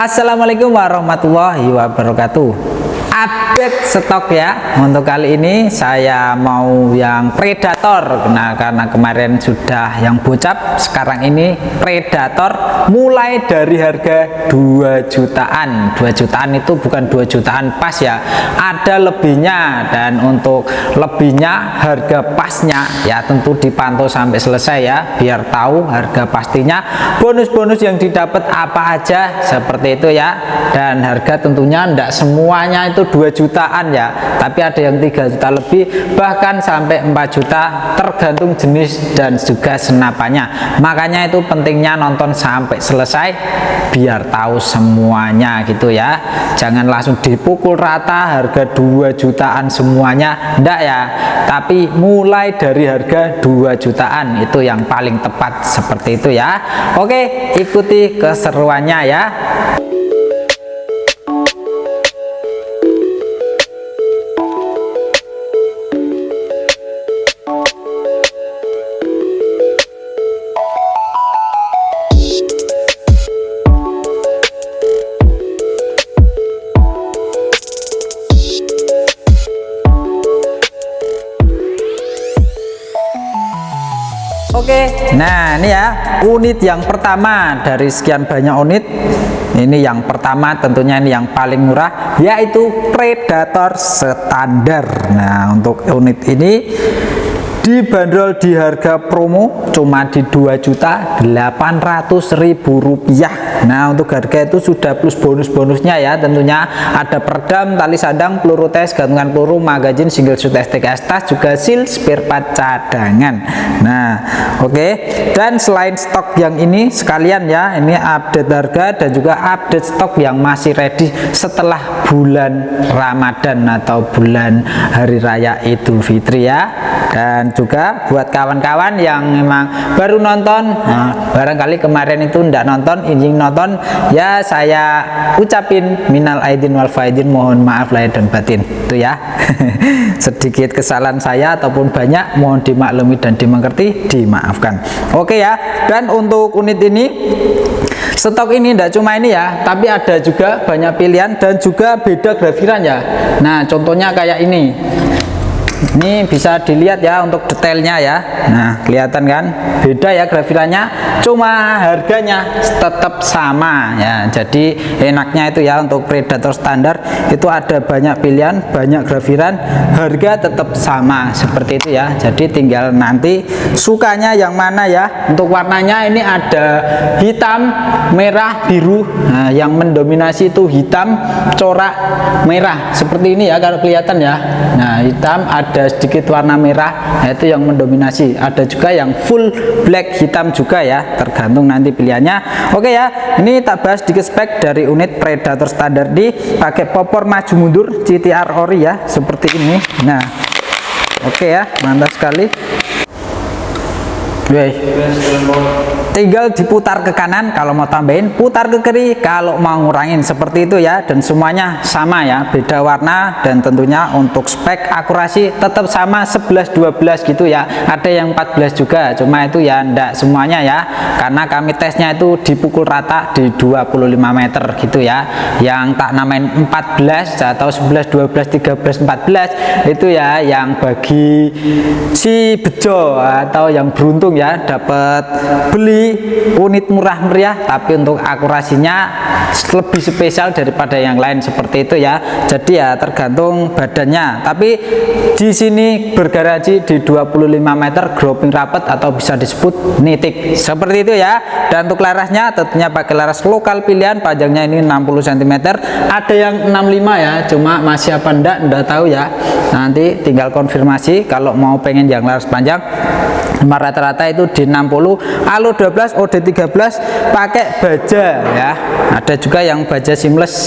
Assalamualaikum warahmatullahi wabarakatuh. Update stok ya. Untuk kali ini saya mau yang Predator. Nah, karena kemarin sudah yang bocap, sekarang ini Predator mulai dari harga 2 jutaan. 2 jutaan itu bukan 2 jutaan pas ya. Ada lebihnya, dan untuk lebihnya harga pasnya ya tentu dipantau sampai selesai ya, biar tahu harga pastinya, bonus-bonus yang didapat apa aja, seperti itu ya. Dan harga tentunya tidak semuanya itu 2 jutaan ya, tapi ada yang 3 juta lebih, bahkan sampai 4 juta, tergantung jenis dan juga senapannya. Makanya itu pentingnya nonton sampai selesai biar tahu semuanya gitu ya. Jangan langsung dipukul rata harga 2 jutaan semuanya, enggak ya, tapi mulai dari harga 2 jutaan itu yang paling tepat, seperti itu ya. Oke, ikuti keseruannya ya. Oke, nah ini ya unit yang pertama dari sekian banyak unit. Ini yang pertama, tentunya ini yang paling murah, yaitu Predator standar. Nah, untuk unit ini dibanderol di harga promo cuma di 2.800.000 rupiah. Nah, untuk harga itu sudah plus bonus-bonusnya ya, tentunya ada peredam, tali sandang, peluru tes, gantungan peluru, magazin, single shoot STKS, tas, juga seal, spare part cadangan. Nah, oke. Dan selain stok yang ini sekalian ya, ini update harga dan juga update stok yang masih ready setelah bulan Ramadan atau bulan Hari Raya Idul Fitri ya. Dan juga buat kawan-kawan yang memang baru nonton, nah, barangkali kemarin itu ndak nonton, ingin nonton ya, saya ucapin minal aidin wal faidin, mohon maaf lahir dan batin itu ya. Sedikit kesalahan saya ataupun banyak, mohon dimaklumi dan dimengerti, dimaafkan. Oke ya. Dan untuk unit ini, stok ini tidak cuma ini ya, tapi ada juga banyak pilihan dan juga beda grafiran ya. Nah, contohnya kayak ini. Ini bisa dilihat ya untuk detailnya ya. Nah, kelihatan kan beda ya grafirannya, cuma harganya tetap sama ya. Jadi enaknya itu ya, untuk Predator standar itu ada banyak pilihan, banyak grafiran, harga tetap sama, seperti itu ya. Jadi tinggal nanti sukanya yang mana ya. Untuk warnanya ini ada hitam, merah, biru. Nah, yang mendominasi itu hitam corak merah, seperti ini ya kalau kelihatan ya. Nah, hitam ada sedikit warna merah, itu yang mendominasi. Ada juga yang full black hitam juga ya, tergantung nanti pilihannya. Oke ya, ini tak bahas sedikit spek dari unit Predator standar di pakai popor maju mundur CTR ori ya, seperti ini. Nah, oke ya, mantap sekali. Tinggal diputar ke kanan kalau mau tambahin, putar ke kiri kalau mau ngurangin, seperti itu ya. Dan semuanya sama ya, beda warna, dan tentunya untuk spek akurasi tetap sama 11-12 gitu ya. Ada yang 14 juga, cuma itu ya ndak semuanya ya, karena kami tesnya itu dipukul rata di 25 meter gitu ya. Yang tak namain 14 atau 11, 12, 13, 14 itu ya yang bagi si bejo atau yang beruntung ya, dapat beli unit murah meriah, tapi untuk akurasinya lebih spesial daripada yang lain, seperti itu ya. Jadi ya tergantung badannya, tapi di sini bergaransi di 25 meter groping rapat atau bisa disebut nitik, seperti itu ya. Dan untuk larasnya tentunya pakai laras lokal pilihan, panjangnya ini 60 cm, ada yang 65 ya, cuma masih apa enggak tahu ya, nanti tinggal konfirmasi kalau mau pengen yang laras panjang. Rata-rata itu di 60, Alo 12, OD 13 pakai baja ya. Ada juga yang baja seamless.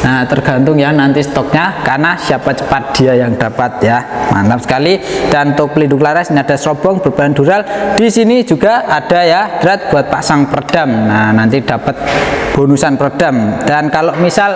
Nah, tergantung ya nanti stoknya, karena siapa cepat dia yang dapat ya. Mantap sekali. Dan untuk pelindung laras ini ada serobong berbahan dural. Di sini juga ada ya drat buat pasang peredam. Nah, nanti dapat bonusan peredam. Dan kalau misal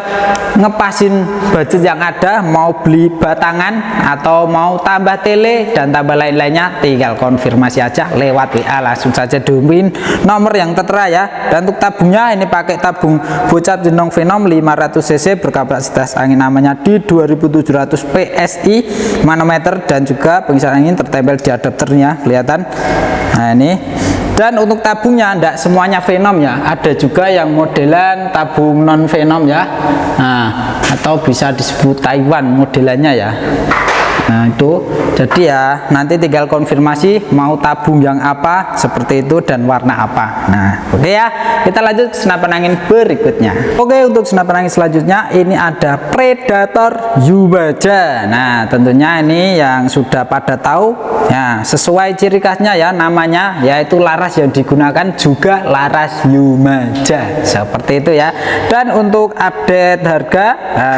ngepasin budget yang ada, mau beli batangan atau mau tambah tele dan tambah lain-lainnya, tinggal konfirmasi aja lewat lewat WA, langsung saja dihubungin nomor yang tertera ya. Dan untuk tabungnya ini pakai tabung bocap jenong Venom 500 cc berkapasitas angin amannya di 2700 PSI manometer, dan juga pengisian angin tertempel di adapternya, kelihatan. Nah ini. Dan untuk tabungnya tidak semuanya Venom ya, ada juga yang modelan tabung non Venom ya, nah atau bisa disebut Taiwan modelannya ya. Nah itu, jadi ya nanti tinggal konfirmasi mau tabung yang apa, seperti itu, dan warna apa. Nah oke ya, kita lanjut ke senapan angin berikutnya. Oke, untuk senapan angin selanjutnya ini ada Predator Yumaja. Nah tentunya ini yang sudah pada tahu ya, sesuai ciri khasnya ya, namanya yaitu laras yang digunakan juga laras Yumaja, seperti itu ya. Dan untuk update harga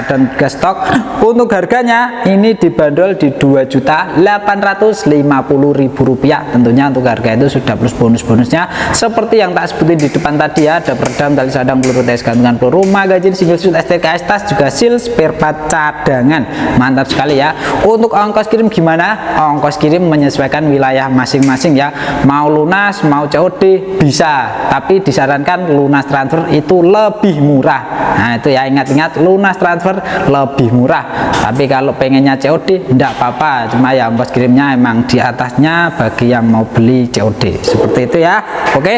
dan juga stok, untuk harganya ini dibanderol di Rp2.850.000. tentunya untuk harga itu sudah plus bonus-bonusnya seperti yang tak sebutin di depan tadi ya, ada peredam, tali sadang, peluru tes gantungan peluru, magazin single shoot STKS, tas, juga seal spare part cadangan. Mantap sekali ya. Untuk ongkos kirim gimana? Ongkos kirim menyesuaikan wilayah masing-masing ya, mau lunas mau COD bisa, tapi disarankan lunas transfer itu lebih murah. Nah itu ya, ingat-ingat lunas transfer lebih murah, tapi kalau pengennya COD enggak apa-apa, cuma ya ongkos kirimnya emang di atasnya bagi yang mau beli COD, seperti itu ya. Oke,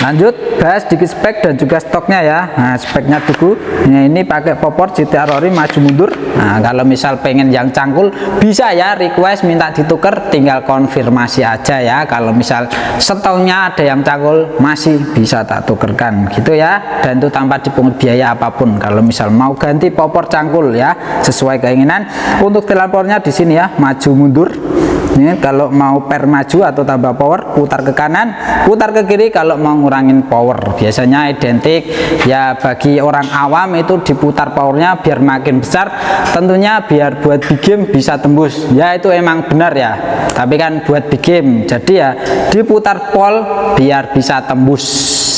lanjut bahas sedikit spek dan juga stoknya ya. Nah speknya dulu ini pakai popor GTR ori maju mundur. Nah kalau misal pengen yang cangkul bisa ya, request minta ditukar, tinggal konfirmasi aja ya. Kalau misal stoknya ada yang cangkul masih bisa tak tukerkan gitu ya, dan itu tanpa dipungut biaya apapun kalau misal mau ganti popor cangkul ya, sesuai keinginan. Untuk lampornya di sini ya, maju mundur. Ini kalau mau per maju atau tambah power, putar ke kanan, putar ke kiri kalau mau ngurangin power. Biasanya identik ya, bagi orang awam itu diputar powernya biar makin besar, tentunya biar buat big game bisa tembus ya, itu emang benar ya, tapi kan buat big game jadi ya diputar pol biar bisa tembus,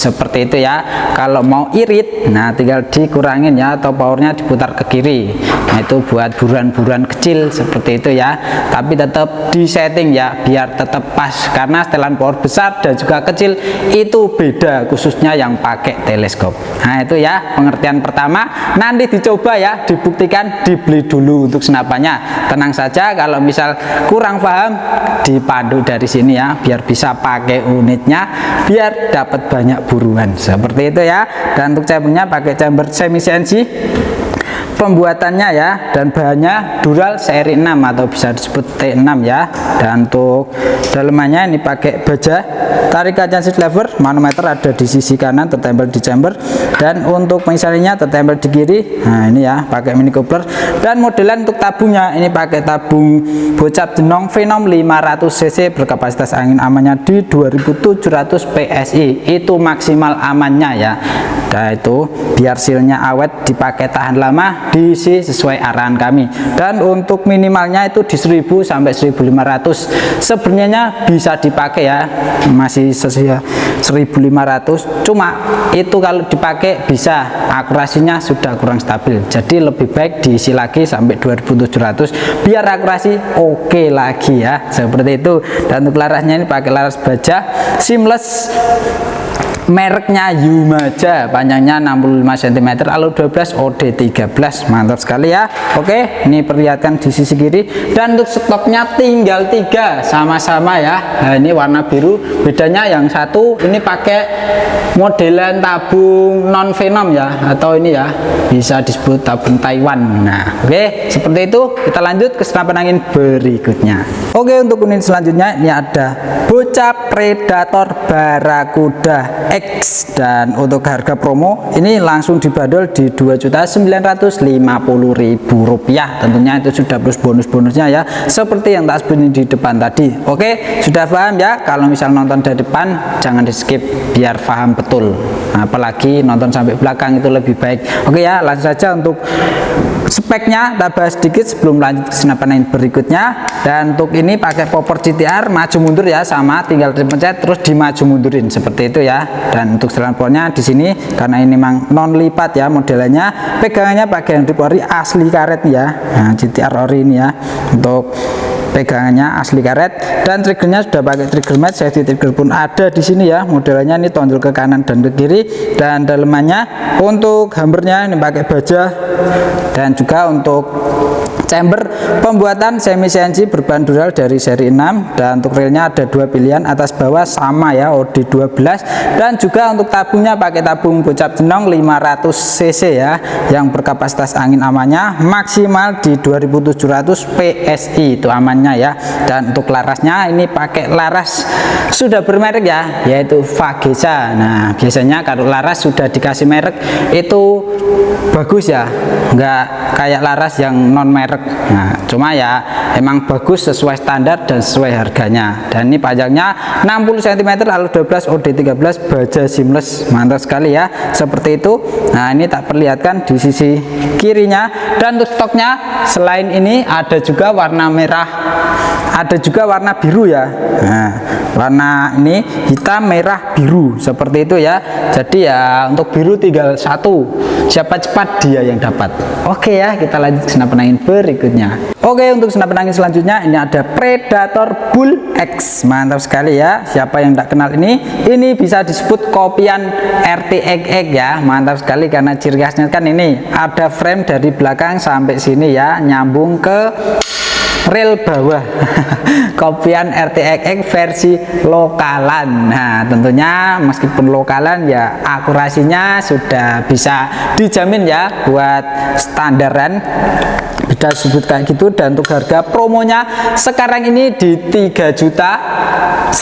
seperti itu ya. Kalau mau irit, nah tinggal dikurangin ya, atau powernya diputar ke kiri. Nah itu buat buruan-buruan kecil, seperti itu ya, tapi tetap di setting ya biar tetap pas, karena setelan power besar dan juga kecil itu beda, khususnya yang pakai teleskop. Nah itu ya pengertian pertama, nanti dicoba ya, dibuktikan, dibeli dulu untuk senapannya. Tenang saja, kalau misal kurang paham dipandu dari sini ya, biar bisa pakai unitnya, biar dapat banyak buruan, seperti itu ya. Dan untuk chambernya pakai chamber semi CNC pembuatannya ya, dan bahannya Dural seri 6 atau bisa disebut T6 ya. Dan untuk dalemannya ini pakai baja, tarik kaca seat lever, manometer ada di sisi kanan tertempel di chamber, dan untuk pengisarannya tertempel di kiri. Nah ini ya pakai mini coupler. Dan modelan untuk tabungnya ini pakai tabung bocap jenong Venom 500 cc berkapasitas angin amannya di 2700 PSI, itu maksimal amannya ya. Nah itu biar sealnya awet, dipakai tahan lama, diisi sesuai arahan kami. Dan untuk minimalnya itu di 1000 sampai 1500 sebenarnya bisa dipakai ya, masih sesuai 1500, cuma itu kalau dipakai bisa akurasinya sudah kurang stabil, jadi lebih baik diisi lagi sampai 2700 biar akurasi oke lagi ya, seperti itu. Dan untuk larasnya ini pakai laras baja seamless, mereknya Yumaja, panjangnya 65 cm, alur 12, OD 13. Mantap sekali ya. Oke, ini perlihatkan di sisi kiri. Dan untuk stoknya tinggal 3 sama-sama ya. Nah ini warna biru, bedanya yang satu ini pakai modelan tabung non Venom ya, atau ini ya bisa disebut tabung Taiwan. Nah oke, seperti itu. Kita lanjut ke senapan angin berikutnya. Oke, untuk unit selanjutnya ini ada bocap Predator Barakuda X, dan untuk harga promo ini langsung dibanderol di Rp2.950.000. tentunya itu sudah plus bonus-bonusnya ya, seperti yang tak sebutin di depan tadi. Oke, sudah paham ya? Kalau misal nonton dari depan jangan di skip biar paham betul, apalagi nonton sampai belakang itu lebih baik. Oke ya, langsung saja untuk speknya kita bahas sedikit sebelum lanjut ke senapan angin berikutnya. Dan untuk ini pakai popor GTR maju mundur ya, sama tinggal dipencet terus dimaju mundurin, seperti itu ya. Dan untuk setelan powernya di sini karena ini memang non lipat ya modelannya, pegangannya pakai yang ori asli karet ya. Nah GTR ori ini ya. Untuk pegangannya asli karet, dan triggernya sudah pakai trigger mat, safety trigger pun ada di sini ya. Modelnya ini tonjol ke kanan dan ke kiri, dan dalemannya untuk hammernya ini pakai baja, dan juga untuk chamber pembuatan semi CNC berbahan dural dari seri 6, dan untuk railnya ada dua pilihan atas bawah sama ya, OD12, dan juga untuk tabungnya pakai tabung bocap jenong 500 cc ya, yang berkapasitas angin amannya maksimal di 2700 PSI itu amannya ya. Dan untuk larasnya ini pakai laras sudah bermerek ya, yaitu Fagesa. Nah biasanya kalau laras sudah dikasih merek itu bagus ya, nggak kayak laras yang non merek. Nah cuma ya emang bagus sesuai standar dan sesuai harganya. Dan ini panjangnya 60 cm, lalu 12 OD13 baja seamless, mantap sekali ya, seperti itu. Nah ini tak perlihatkan di sisi kirinya. Dan untuk stoknya selain ini ada juga warna merah, ada juga warna biru ya. Nah warna ini hitam merah biru seperti itu ya. Jadi ya untuk biru tinggal satu, siapa cepat dia yang dapat. Oke ya, kita lanjut ke senapan angin berikutnya. Oke, untuk senapan angin selanjutnya ini ada Predator Bull X, mantap sekali ya. Siapa yang tidak kenal ini bisa disebut kopian RTXX ya, mantap sekali karena ciri khasnya kan ini ada frame dari belakang sampai sini ya, nyambung ke rel bawah. Kopian RTXX versi lokalan. Nah tentunya meskipun lokalan ya akurasinya sudah bisa dijamin ya buat standaran, bisa disebut kayak gitu. Dan untuk harga promonya sekarang ini di 3.150.000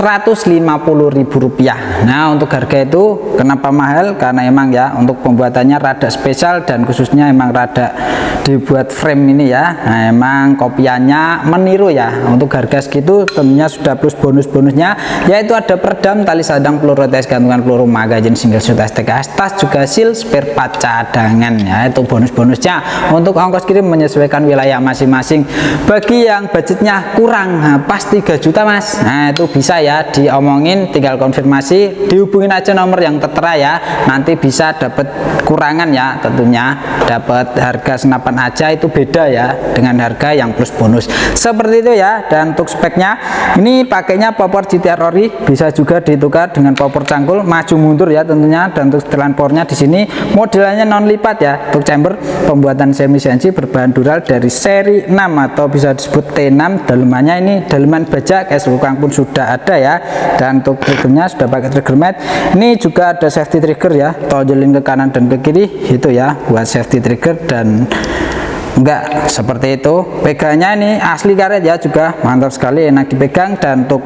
rupiah. Nah untuk harga itu kenapa mahal, karena emang ya untuk pembuatannya rada spesial, dan khususnya emang rada dibuat frame ini ya. Nah emang kopiannya meniru ya. Untuk harga segitu tentunya sudah plus bonus-bonusnya, yaitu ada peredam, tali sadang, peluru tes, gantungan peluru, magazine single shot STKS, tas juga seal, spare part cadangan ya, itu bonus-bonusnya. Untuk ongkos kirim menyesuaikan wilayah masing-masing. Bagi yang budgetnya kurang, nah, pas 3 juta mas, nah itu bisa ya diomongin, tinggal konfirmasi, dihubungin aja nomor yang tertera ya, nanti bisa dapat kurangan ya, tentunya dapat harga senapan aja itu beda ya dengan harga yang plus bonus seperti itu ya. Dan untuk speknya ini pakainya popor GTR ori, bisa juga ditukar dengan popor cangkul maju mundur ya tentunya. Dan untuk setelan powernya di sini modelnya non lipat ya. Untuk chamber pembuatan semi CNC berbahan dural dari seri 6 atau bisa disebut T6. Dalemannya ini daleman baja, case lukang pun sudah ada ya. Dan untuk triggernya sudah pakai trigger mat. Ini juga ada safety trigger ya, tonjolin ke kanan dan ke kiri itu ya buat safety trigger. Dan enggak seperti itu, pegangnya ini asli karet ya, juga mantap sekali, enak dipegang. Dan untuk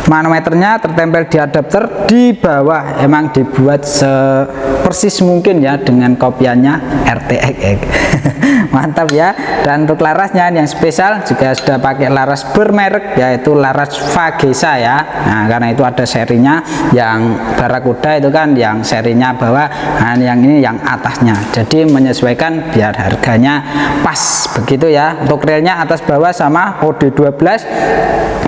manometernya tertempel di adapter di bawah, emang dibuat sepersis mungkin ya dengan kopiannya RTXX. Mantap ya. Dan untuk larasnya yang spesial juga sudah pakai laras bermerek, yaitu laras Fagesa ya. Nah karena itu ada serinya, yang Barakuda itu kan yang serinya bawah, nah yang ini yang atasnya, jadi menyesuaikan biar harganya pas begitu ya. Untuk railnya atas bawah sama OD12,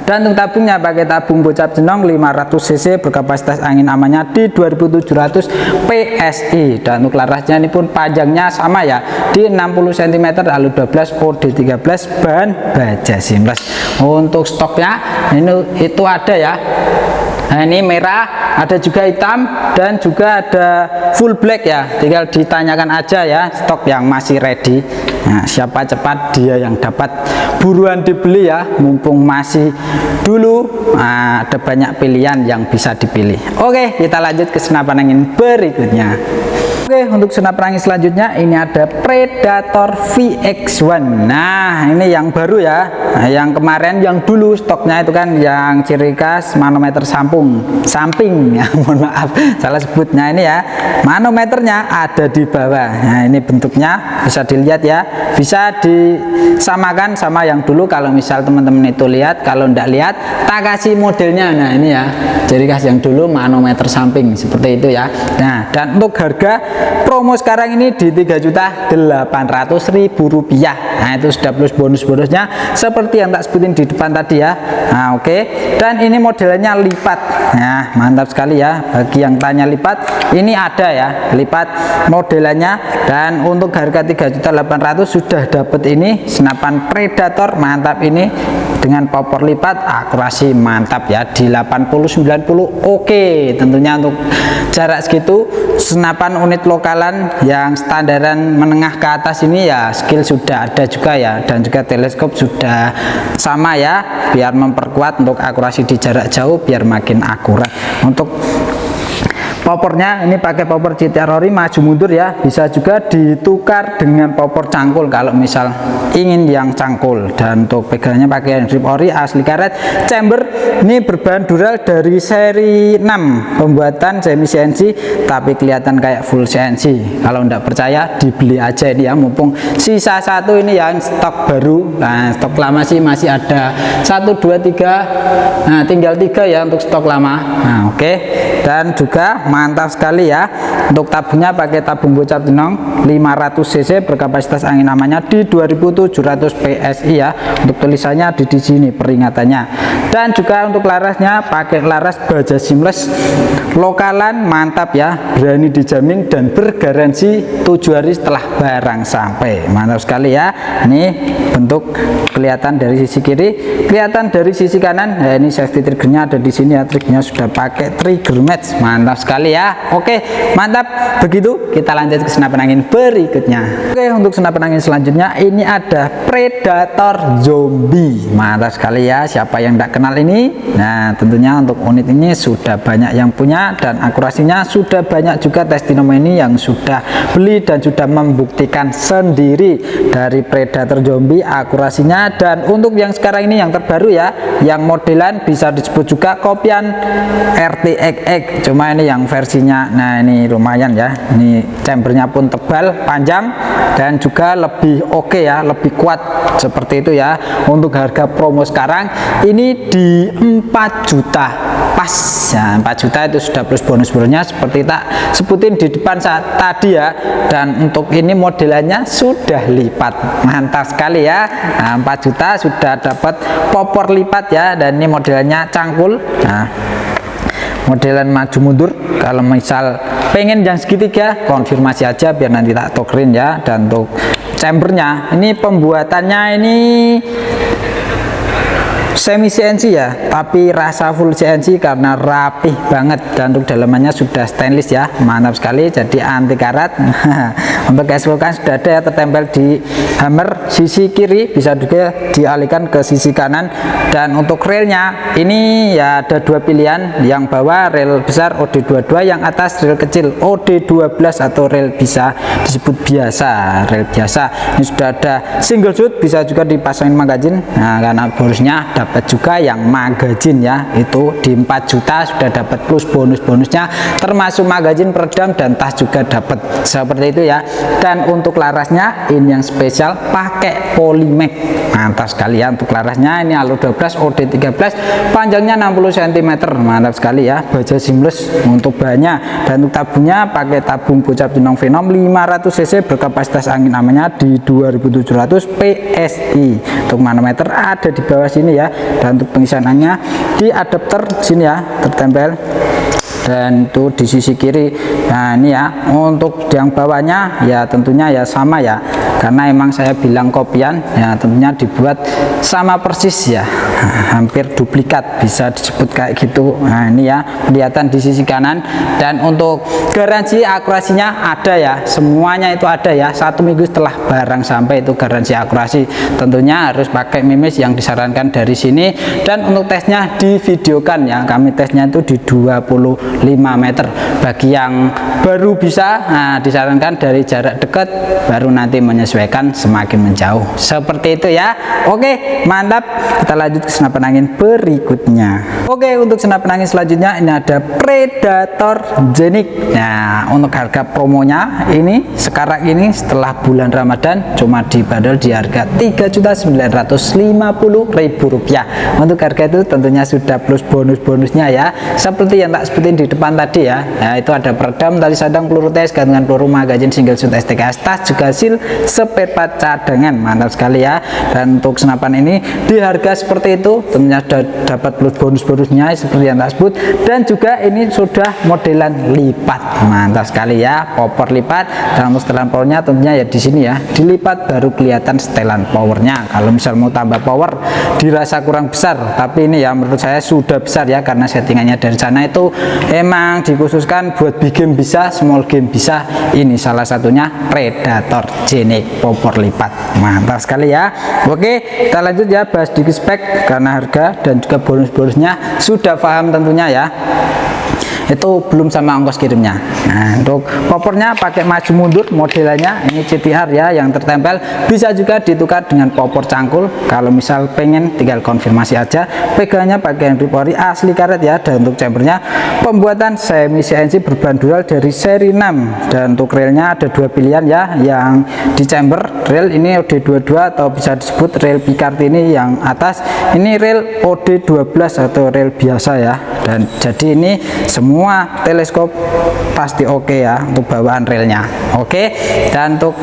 dan untuk tabungnya pakai tabung bocap jenong 500 cc berkapasitas angin amannya di 2700 PSI. Dan untuk larasnya ini pun panjangnya sama ya, di 60 cm, lalu 12 OD13 bahan baja seamless. Untuk stoknya ini itu ada ya. Nah ini merah, ada juga hitam, dan juga ada full black ya, tinggal ditanyakan aja ya stok yang masih ready. Nah siapa cepat dia yang dapat, buruan dibeli ya mumpung masih dulu. Nah, ada banyak pilihan yang bisa dipilih. Oke, kita lanjut ke senapan angin berikutnya. Oke, untuk senapan angin selanjutnya ini ada Predator VX1. Nah ini yang baru ya. Nah, yang kemarin yang dulu stoknya itu kan yang ciri khas manometer samping ya, mohon maaf salah sebutnya. Ini ya manometernya ada di bawah. Nah ini bentuknya bisa dilihat ya, bisa disamakan sama yang dulu. Kalau misal teman-teman itu lihat, kalau ndak lihat tak kasih modelnya. Nah ini ya ciri khas yang dulu manometer samping seperti itu ya. Nah dan untuk harga promo sekarang ini di 3.800.000 rupiah. Nah itu sudah plus bonus-bonusnya seperti yang tak sebutin di depan tadi ya. Nah oke. Dan ini modelnya lipat. Nah mantap sekali ya, bagi yang tanya lipat, ini ada ya lipat modelannya. Dan untuk harga 3.800.000 sudah dapat ini senapan Predator mantap ini dengan popor lipat akurasi mantap ya, di 80-90 oke. Tentunya untuk jarak segitu senapan unit lokalan yang standaran menengah ke atas ini ya skill sudah ada juga ya, dan juga teleskop sudah sama ya, biar memperkuat untuk akurasi di jarak jauh biar makin akurat. Untuk popornya ini pakai popor GTR ori maju mundur ya, bisa juga ditukar dengan popor cangkul kalau misal ingin yang cangkul. Dan untuk pegangannya pakai grip ori asli karet. Chamber ini berbahan dural dari seri 6 pembuatan semi CNC, tapi kelihatan kayak full CNC. Kalau enggak percaya dibeli aja ini ya, mumpung sisa satu ini yang stok baru. Nah, stok lama sih masih ada 1 2 3, nah tinggal 3 ya untuk stok lama. Nah oke. Dan juga mantap sekali ya, untuk tabungnya pakai tabung bocap jenong 500 cc berkapasitas angin amannya di 2700 PSI ya. Untuk tulisannya di sini peringatannya. Dan juga untuk larasnya pakai laras baja seamless lokalan, mantap ya, berani dijamin dan bergaransi 7 hari setelah barang sampai. Mantap sekali ya. Ini bentuk kelihatan dari sisi kiri, kelihatan dari sisi kanan. Nah, ini safety triggernya ada di sini ya, triggernya sudah pakai trigger match. Mantap sekali ya. Oke, mantap. Begitu kita lanjut ke senapan angin berikutnya. Oke, untuk senapan angin selanjutnya ini ada Predator Zombie. Mantap sekali ya. Siapa yang tidak kenal ini? Nah, tentunya untuk unit ini sudah banyak yang punya, dan akurasinya sudah banyak juga testimoni ini yang sudah beli dan sudah membuktikan sendiri dari Predator Zombie akurasinya. Dan untuk yang sekarang ini yang terbaru ya, yang modelan bisa disebut juga kopian RTX, cuma ini yang versinya, nah ini lumayan ya, ini chambernya pun tebal, panjang, dan juga lebih oke ya, lebih kuat seperti itu ya. Untuk harga promo sekarang ini di 4 juta pas ya, 4 juta itu sudah plus bonus-bonusnya seperti tak sebutin di depan saat tadi ya. Dan untuk ini modelannya sudah lipat, mantap sekali ya. Nah, 4 juta sudah dapat popor lipat ya, dan ini modelannya cangkul. Nah, modelan maju mundur. Kalau misal pengen yang segitiga konfirmasi aja biar nanti tak tukerin ya. Dan untuk chambernya ini pembuatannya ini semi CNC ya, tapi rasa full CNC karena rapih banget. Dan untuk dalamannya sudah stainless ya, mantap sekali, jadi anti karat. Untuk keseluruhan sudah ada ya, tertempel di hammer sisi kiri, bisa juga dialihkan ke sisi kanan. Dan untuk railnya ini ya ada 2 pilihan, yang bawah rail besar OD22, yang atas rail kecil OD12 atau rail bisa disebut biasa, rail biasa. Ini sudah ada single shoot, bisa juga dipasangin magazine. Nah, karena borosnya dapat juga yang magazine ya, itu di 4 juta sudah dapat plus bonus-bonusnya, termasuk magazine peredam dan tas juga dapat seperti itu ya. Dan untuk larasnya ini yang spesial pakai Polymax, mantap sekali ya. Untuk larasnya ini alur 12 OD13, panjangnya 60 cm, mantap sekali ya, baja seamless untuk bahannya. Dan untuk tabungnya pakai tabung bocap jenong Venom 500 cc berkapasitas angin amannya di 2700 PSI. Untuk manometer ada di bawah sini ya. Dan untuk pengisiannya di adapter sini ya, tertempel, dan itu di sisi kiri. Nah ini ya, untuk yang bawahnya ya tentunya ya sama ya, karena emang saya bilang kopian ya, tentunya dibuat sama persis ya, hampir duplikat bisa disebut kayak gitu. Nah ini ya, kelihatan di sisi kanan. Dan untuk garansi akurasinya ada ya, semuanya itu ada ya, 1 minggu setelah barang sampai itu garansi akurasi. Tentunya harus pakai mimis yang disarankan dari sini. Dan untuk tesnya divideokan ya, kami tesnya itu di 25 meter. Bagi yang baru bisa, nah disarankan dari jarak dekat, baru nanti menyesuaikan semakin menjauh seperti itu ya. Oke, mantap. Kita lanjut ke senapan angin berikutnya. Oke, untuk senapan angin selanjutnya ini ada Predator Zenic. Nah, untuk harga promonya ini sekarang ini setelah bulan Ramadan cuma dibanderol di harga Rp3.950.000. Untuk harga itu tentunya sudah plus bonus-bonusnya ya, seperti yang tak sebutin di di depan tadi ya. Nah, itu ada peredam, tali sadang, peluru tes, gantungan peluru, magazin single shoot STKS, tas juga seal, spare part cadangan. Mantap sekali ya. Dan untuk senapan ini di harga seperti itu tentunya sudah dapat bonus-bonusnya seperti yang tak sebut, dan juga ini sudah modelan lipat. Mantap sekali ya, popor lipat. Dan untuk setelan powernya tentunya ya di sini ya, dilipat baru kelihatan setelan powernya. Kalau misal mau tambah power dirasa kurang besar, tapi ini ya menurut saya sudah besar ya, karena settingannya dari sana itu emang dikhususkan buat big game bisa, small game bisa. Ini salah satunya Predator Genic popor lipat. Mantap sekali ya. Oke, kita lanjut ya, bahas sedikit spek karena harga dan juga bonus-bonusnya sudah paham tentunya ya. Itu belum sama ongkos kirimnya. Nah, untuk popornya pakai maju mundur modelannya ini CTR ya, yang tertempel. Bisa juga ditukar dengan popor cangkul. Kalau misal pengen tinggal konfirmasi aja. Pegangannya pakai Henry Pori asli karet ya. Dan untuk chambernya pembuatan semi CNC berbahan dual dari seri 6. Dan untuk railnya ada dua pilihan ya, yang di chamber rail ini OD22 atau bisa disebut rail Picard ini yang atas. Ini rail OD12 atau rail biasa ya. Dan jadi ini semua teleskop pasti oke ya untuk bawaan railnya. Oke, dan untuk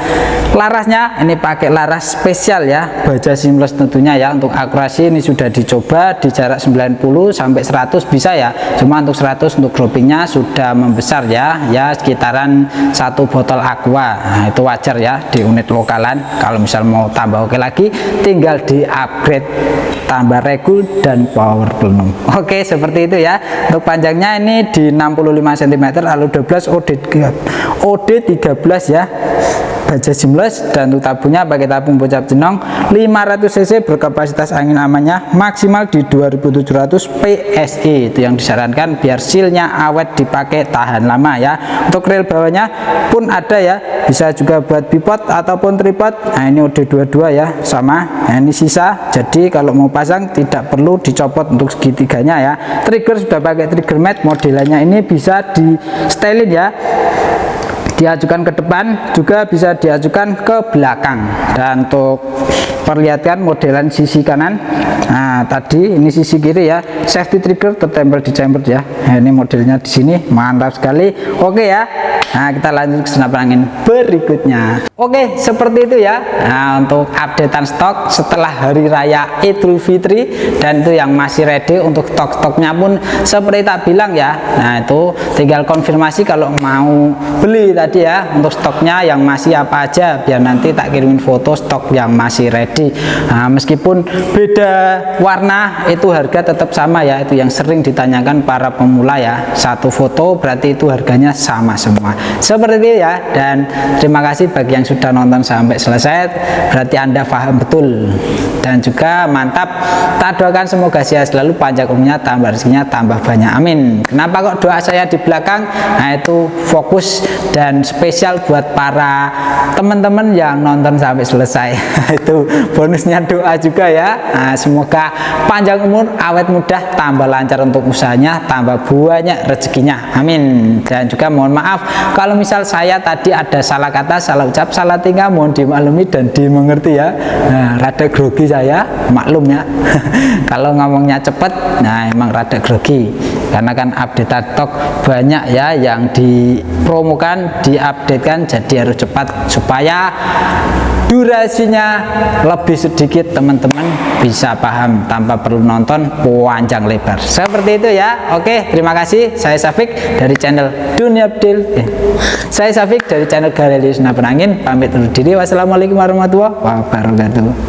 larasnya ini pakai laras spesial ya, baja seamless tentunya ya. Untuk akurasi ini sudah dicoba di jarak 90 sampai 100 bisa ya. Cuma untuk 100 untuk droppingnya sudah membesar ya, sekitaran satu botol aqua. Nah, itu wajar ya di unit lokalan. Kalau misal mau tambah oke lagi tinggal di upgrade, tambah regul dan power plenum. Oke, seperti itu ya. Untuk panjangnya ini di 65 cm, lalu 12 OD13 ya, baja seamless. Dan untuk tabungnya pakai tabung bocap jenong 500 cc, berkapasitas angin amannya maksimal di 2700 PSI. Itu yang disarankan biar sealnya awet, dipakai tahan lama ya. Untuk rel bawahnya pun ada ya, bisa juga buat bipod ataupun tripod. Nah, ini OD22 ya, sama. Nah, ini sisa, jadi kalau mau pasang tidak perlu dicopot untuk segitiganya ya. Trigger sudah pakai trigger mat, modelannya ini bisa di styling ya, diajukan ke depan juga bisa diajukan ke belakang. Dan untuk perlihatkan modelan sisi kanan, nah tadi ini sisi kiri ya, safety trigger tertempel di chamber ya. Nah, ini modelnya di sini, mantap sekali. Oke ya. Nah, kita lanjut ke senapan angin berikutnya. Oke, seperti itu ya. Nah, untuk updatean stok setelah hari raya Idul Fitri, dan itu yang masih ready untuk stok-stoknya pun seperti tak bilang ya. Nah, itu tinggal konfirmasi kalau mau beli tadi ya, untuk stoknya yang masih apa aja, biar nanti tak kirimin foto stok yang masih ready. Nah, meskipun beda warna, itu harga tetap sama ya. Itu yang sering ditanyakan para pemula ya. Satu foto berarti itu harganya sama semua. Seperti itu ya. Dan terima kasih bagi yang sudah nonton sampai selesai, berarti Anda paham betul. Dan juga mantap, tak doakan semoga sehat selalu, panjang umurnya, tambah rezekinya, tambah banyak, amin. Kenapa kok doa saya di belakang? Nah, itu fokus dan spesial buat para teman-teman yang nonton sampai selesai. Itu bonusnya doa juga ya. Nah, semoga panjang umur, awet muda, tambah lancar untuk usahanya, tambah banyak rezekinya, amin. Dan juga mohon maaf kalau misal saya tadi ada salah kata, salah ucap, salah tingkah, mohon dimaklumi dan dimengerti ya. Nah, rada grogi saya, maklum ya. Kalau ngomongnya cepet, nah emang rada grogi karena kan update stok banyak ya yang dipromokan, diupdatekan, jadi harus cepat supaya durasinya lebih sedikit, teman-teman bisa paham tanpa perlu nonton panjang lebar. Seperti itu ya. Oke, terima kasih. Saya Safik dari channel Dunia Update. Saya Safik dari channel Galileo Senapan Angin. Pamit undur diri. Wassalamualaikum warahmatullahi wabarakatuh.